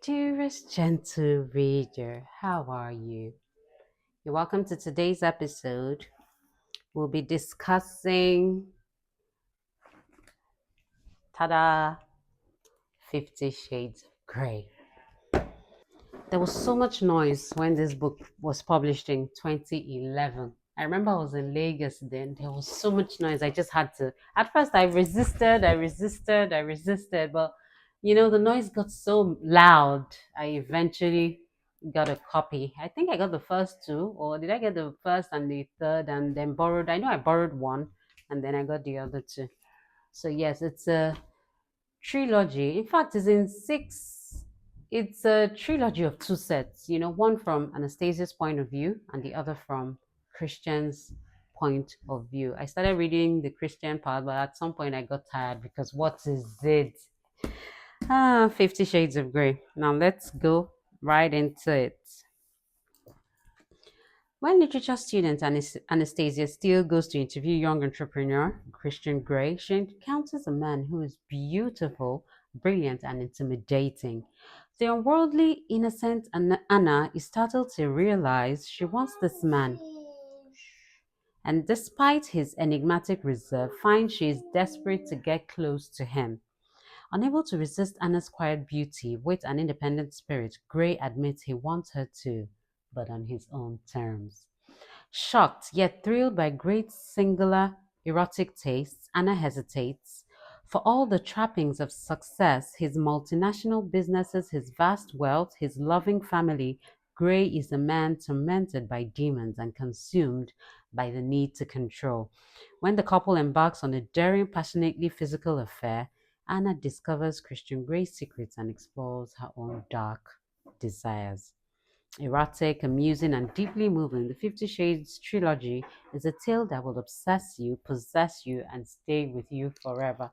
Dearest gentle reader, how are you? You're welcome to today's episode. We'll be discussing, tada, 50 Shades of Grey. There was so much noise when this book was published in 2011. I remember I was in Lagos then. There was so much noise. I just had to. At first, I resisted. But, the noise got so loud. I eventually got a copy. I think I got the first two, or did I get the first and the third and then borrowed? I know I borrowed one and then I got the other two. So, yes, it's a trilogy. In fact, it's a trilogy of two sets, one from Anastasia's point of view and the other from Christian's point of view. I started reading the Christian part, but at some point I got tired because what is it? 50 Shades of Grey. Now let's go right into it. When literature student Anastasia still goes to interview young entrepreneur Christian Grey, she encounters a man who is beautiful, brilliant, and intimidating. The unworldly, innocent Anna is startled to realize she wants this man, and despite his enigmatic reserve, finds she is desperate to get close to him. Unable to resist Anna's quiet beauty, with an independent spirit, Grey admits he wants her too, but on his own terms. Shocked yet thrilled by Grey's singular erotic tastes, Anna hesitates. For all the trappings of success, his multinational businesses, his vast wealth, his loving family, Grey is a man tormented by demons and consumed by the need to control. When the couple embarks on a daring, passionately physical affair, Anna discovers Christian Grey's secrets and explores her own dark desires. Erotic, amusing, and deeply moving, the Fifty Shades trilogy is a tale that will obsess you, possess you, and stay with you forever.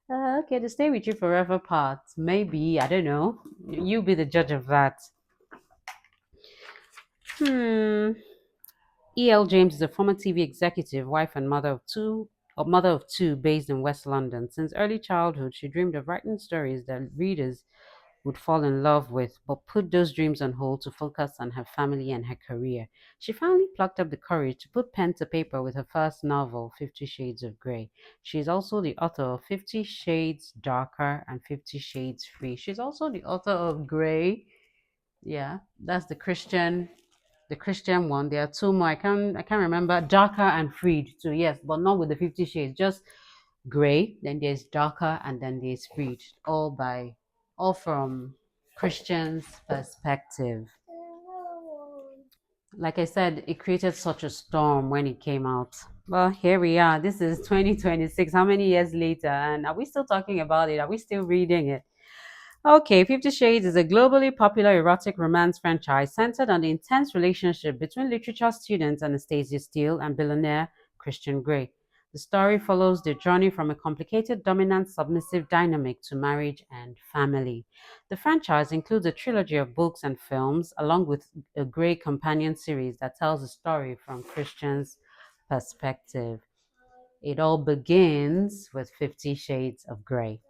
Okay, the stay with you forever part, maybe, I don't know. You be the judge of that. Hmm. E.L. James is a former TV executive, wife, and mother of two based in West London. Since early childhood, she dreamed of writing stories that readers would fall in love with, but put those dreams on hold to focus on her family and her career. She finally plucked up the courage to put pen to paper with her first novel, 50 Shades of Grey. She is also the author of 50 Shades Darker and 50 Shades Free. She's also the author of Grey. Yeah, that's the Christian one. There are two more. I can't remember. Darker and Freed too. Yes, but not with the 50 Shades. Just Grey, then there's Darker, and then there's Freed, all from Christian's perspective. Like I said, it created such a storm when it came out. Well, here we are. This is 2026. How many years later? And are we still talking about it? Are we still reading it? Okay, Fifty Shades is a globally popular erotic romance franchise centered on the intense relationship between literature student Anastasia Steele and billionaire Christian Grey. The story follows their journey from a complicated dominant submissive dynamic to marriage and family. The franchise includes a trilogy of books and films, along with a Grey companion series that tells the story from Christian's perspective. It all begins with 50 Shades of Grey,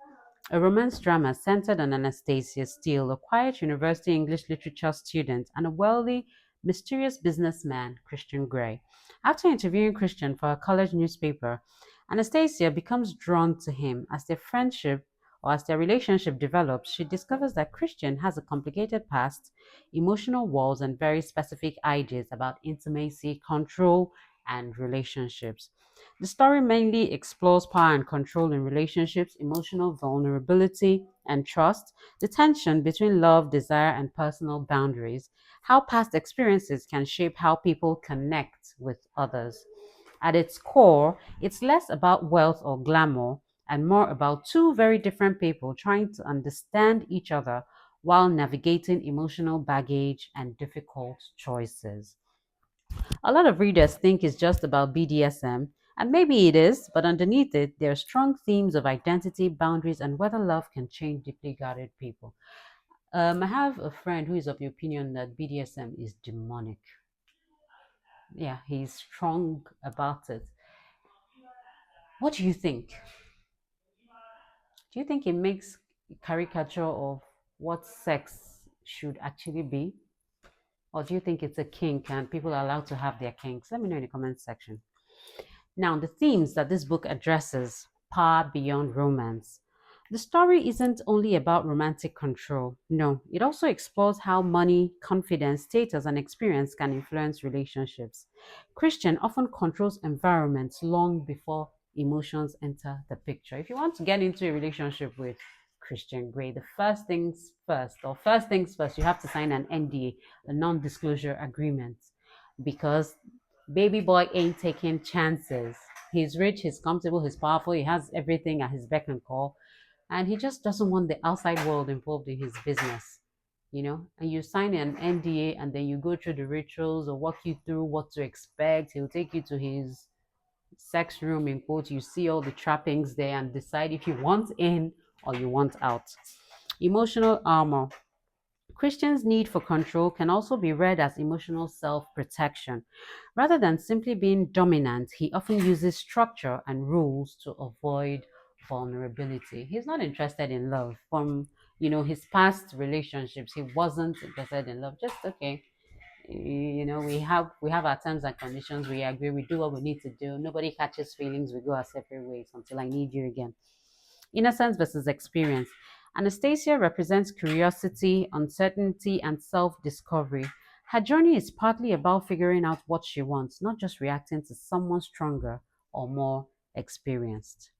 a romance drama centered on Anastasia Steele, a quiet university English literature student, and a wealthy, mysterious businessman, Christian Grey. After interviewing Christian for a college newspaper, Anastasia becomes drawn to him. As their relationship develops, she discovers that Christian has a complicated past, emotional walls, and very specific ideas about intimacy, control, and relationships. The story mainly explores power and control in relationships, emotional vulnerability and trust, the tension between love, desire, and personal boundaries, how past experiences can shape how people connect with others. At its core, it's less about wealth or glamour and more about two very different people trying to understand each other while navigating emotional baggage and difficult choices. A lot of readers think it's just about BDSM, and maybe it is, but underneath it, there are strong themes of identity, boundaries, and whether love can change deeply guarded people. I have a friend who is of the opinion that BDSM is demonic. Yeah, he's strong about it. What do you think? Do you think it makes caricature of what sex should actually be? Or do you think it's a kink and people are allowed to have their kinks? Let me know in the comments section. Now, the themes that this book addresses: power beyond romance. The story isn't only about romantic control. No, it also explores how money, confidence, status, and experience can influence relationships. Christian often controls environments long before emotions enter the picture. If you want to get into a relationship with Christian Grey, the first things first, you have to sign an NDA, a non disclosure agreement, because baby boy ain't taking chances. He's rich, he's comfortable, he's powerful, he has everything at his beck and call, and he just doesn't want the outside world involved in his business. And you sign an NDA, and then you go through the rituals or walk you through what to expect. He'll take you to his sex room, in quote. You see all the trappings there and decide if you want in or you want out. Emotional armor. Christian's need for control can also be read as emotional self protection. Rather than simply being dominant, he often uses structure and rules to avoid vulnerability. He's not interested in love. From his past relationships, he wasn't interested in love. Just okay. We have our terms and conditions. We agree. We do what we need to do. Nobody catches feelings. We go our separate ways until I need you again. Innocence versus experience. Anastasia represents curiosity, uncertainty, and self discovery. Her journey is partly about figuring out what she wants, not just reacting to someone stronger or more experienced.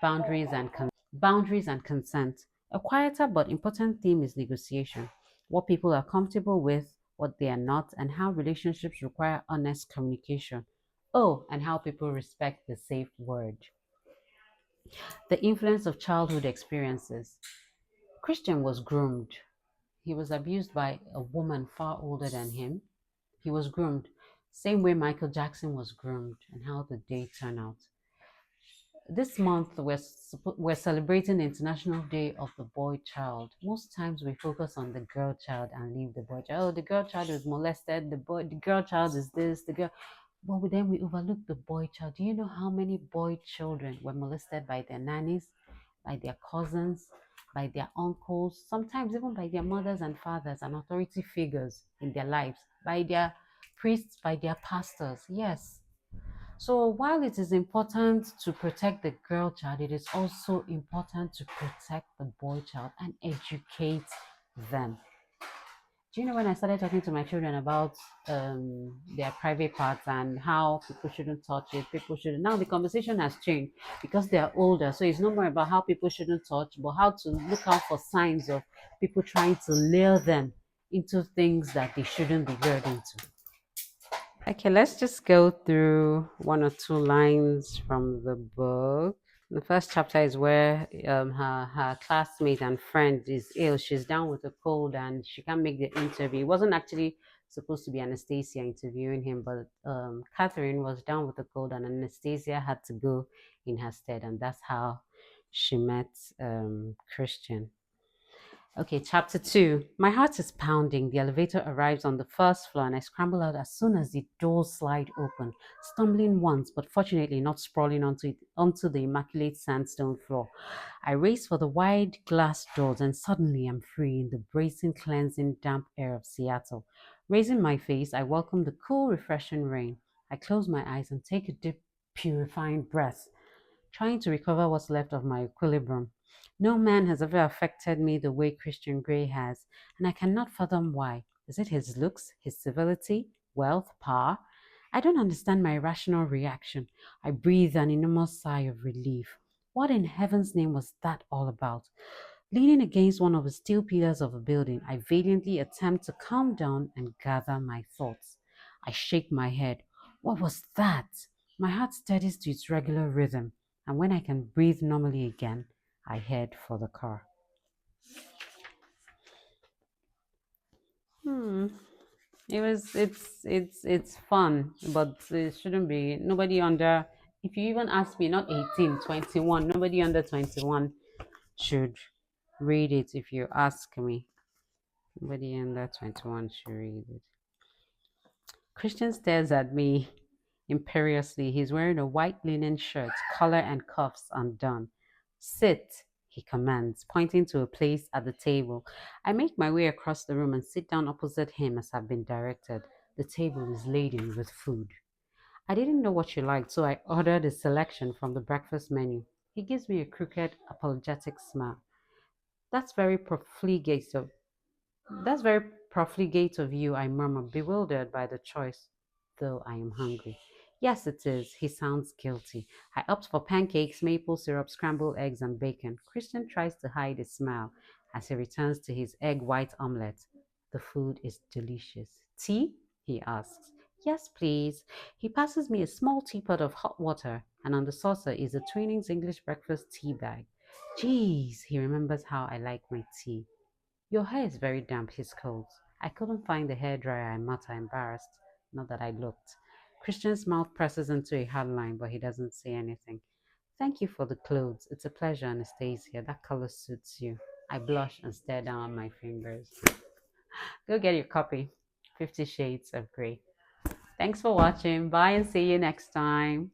Boundaries and consent. A quieter but important theme is negotiation. What people are comfortable with, what they are not, and how relationships require honest communication. Oh, and how people respect the safe word. The influence of childhood experiences. Christian was groomed. He was abused by a woman far older than him. He was groomed, same way Michael Jackson was groomed. And how did they turn out? This month, we're celebrating the International Day of the Boy Child. Most times we focus on the girl child and leave the boy child. Oh, the girl child was molested. The girl child is this. The girl. But then we overlook the boy child. Do you know how many boy children were molested by their nannies, by their cousins, by their uncles, sometimes even by their mothers and fathers and authority figures in their lives, by their priests, by their pastors? Yes. So while it is important to protect the girl child, it is also important to protect the boy child and educate them. Do you know, when I started talking to my children about their private parts and how people shouldn't touch it, people shouldn't. Now the conversation has changed because they are older. So it's no more about how people shouldn't touch, but how to look out for signs of people trying to lure them into things that they shouldn't be lured into. Okay, let's just go through one or two lines from the book. The first chapter is where her classmate and friend is ill. She's down with a cold and she can't make the interview. It wasn't actually supposed to be Anastasia interviewing him, but Catherine was down with a cold and Anastasia had to go in her stead, and that's how she met Christian. Okay, chapter 2. My heart is pounding. The elevator arrives on the first floor and I scramble out as soon as the doors slide open, stumbling once, but fortunately not sprawling onto the immaculate sandstone floor. I race for the wide glass doors and suddenly I'm free in the bracing, cleansing, damp air of Seattle. Raising my face, I welcome the cool, refreshing rain. I close my eyes and take a deep, purifying breath, trying to recover what's left of my equilibrium. No man has ever affected me the way Christian Grey has, and I cannot fathom why. Is it his looks, his civility, wealth, power? I don't understand my irrational reaction. I breathe an enormous sigh of relief. What in heaven's name was that all about? Leaning against one of the steel pillars of a building, I valiantly attempt to calm down and gather my thoughts. I shake my head. What was that? My heart steadies to its regular rhythm, and when I can breathe normally again, I head for the car. Hmm. It's fun, but it shouldn't be. Nobody under, if you even ask me, not 18, 21, nobody under 21 should read it if you ask me. Nobody under 21 should read it. Christian stares at me imperiously. He's wearing a white linen shirt, collar and cuffs undone. Sit, he commands, pointing to a place at the table. I make my way across the room and sit down opposite him as I've been directed. The table is laden with food. I didn't know what you liked, so I ordered a selection from the breakfast menu. He gives me a crooked, apologetic smile. That's very profligate of that's very profligate of you, I murmur, bewildered by the choice, though I am hungry. Yes, it is. He sounds guilty. I opt for pancakes, maple syrup, scrambled eggs, and bacon. Christian tries to hide his smile as he returns to his egg white omelette. The food is delicious. Tea? He asks. Yes, please. He passes me a small teapot of hot water, and on the saucer is a Twinings English breakfast tea bag. Geez, he remembers how I like my tea. Your hair is very damp, he scolds. I couldn't find the hairdryer, I mutter, embarrassed. Not that I looked. Christian's mouth presses into a hard line, but he doesn't say anything. Thank you for the clothes. It's a pleasure, Anastasia. That color suits you. I blush and stare down at my fingers. Go get your copy. 50 Shades of Grey. Thanks for watching. Bye and see you next time.